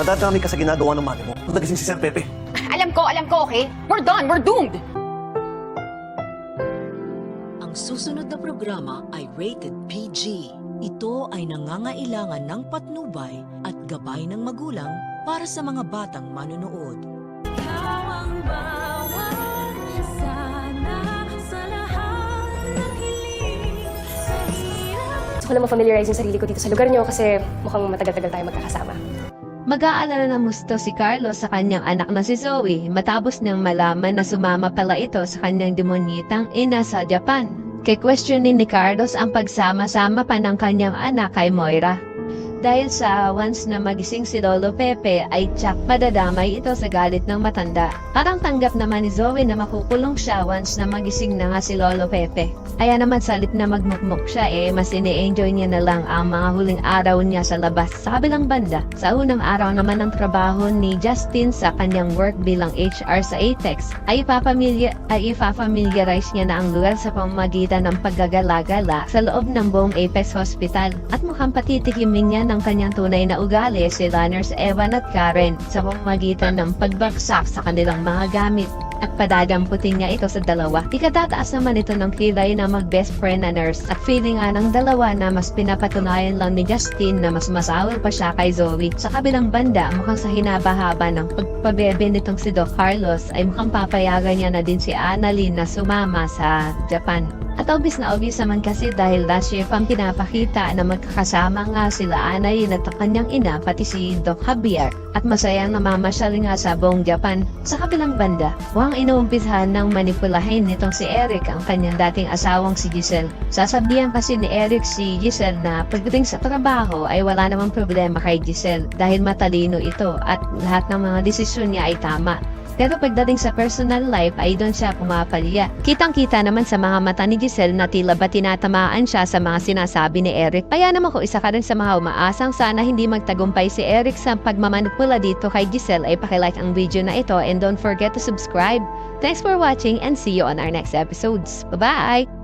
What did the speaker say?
Nadadami ka sa ginagawa ng mami mo. Nung nagising si Sir Pepe. Alam ko, okay? We're done, we're doomed! Ang susunod na programa ay rated PG. Ito ay nangangailangan ng patnubay at gabay ng magulang para sa mga batang manunood. Gusto ko na ma-familiarize yung sarili ko dito sa lugar niyo kasi mukhang matagal-tagal tayo magkakasama. Mag-aalala na musto si Carlos sa kanyang anak na si Zoe matapos niyang malaman na sumama pala ito sa kanyang demonyitang ina sa Japan. Ke-questionin ni Carlos ang pagsama-sama pa ng kanyang anak kay Moira. Dahil sa once na magising si Lolo Pepe ay tsak madadamay ito sa galit ng matanda. Parang tanggap naman ni Zoe na makukulong siya once na magising na nga si Lolo Pepe. Kaya naman salit na magmukmuk siya mas ini-enjoy niya na lang ang mga huling araw niya sa labas. Sa kabilang banda, sa unang araw naman ng trabaho ni Justin sa kanyang work bilang HR sa Atex ay ipafamiliarize niya na ang lugar sa pamamagitan ng paggagala-gala sa loob ng buong Apex Hospital at mukhang patitikimin niya ng kanyang tunay na ugali sila Nurse Evan at Karen sa pamamagitan ng pagbagsak sa kanilang mga gamit at padadamputin niya ito sa dalawa. Ikatataas naman ito ng kilay na mag-best friend na nurse at feeling nga ng dalawa na mas pinapatunayan lang ni Justin na mas masawal pa siya kay Zoe. Sa kabilang banda, mukhang sa hinaba-haba ng pagpabebe nitong si Doc Carlos ay mukhang papayagan niya na din si Annalyn na sumama sa Japan. At obvious na obvious naman kasi dahil last year pang pinapakita na magkakasama nga sila Annalyn at ang kanyang ina pati si Doc Javier at masayang namamasyal nga sa buong Japan. Sa kabilang banda, mukhang inuumpisahan ng manipulahin nitong si Eric ang kanyang dating asawang si Giselle. Sasabihan kasi ni Eric si Giselle na pagdating sa trabaho ay wala namang problema kay Giselle dahil matalino ito at lahat ng mga desisyon niya ay tama. Pero pagdating sa personal life ay doon siya pumapalya. Kitang-kita naman sa mga mata ni Giselle na tila ba tinatamaan siya sa mga sinasabi ni Eric. Kaya naman kung isa ka rin sa mga umaasang sana hindi magtagumpay si Eric sa pagmamanipula dito kay Giselle ay pakilike ang video na ito and don't forget to subscribe. Thanks for watching and see you on our next episodes. Bye-bye!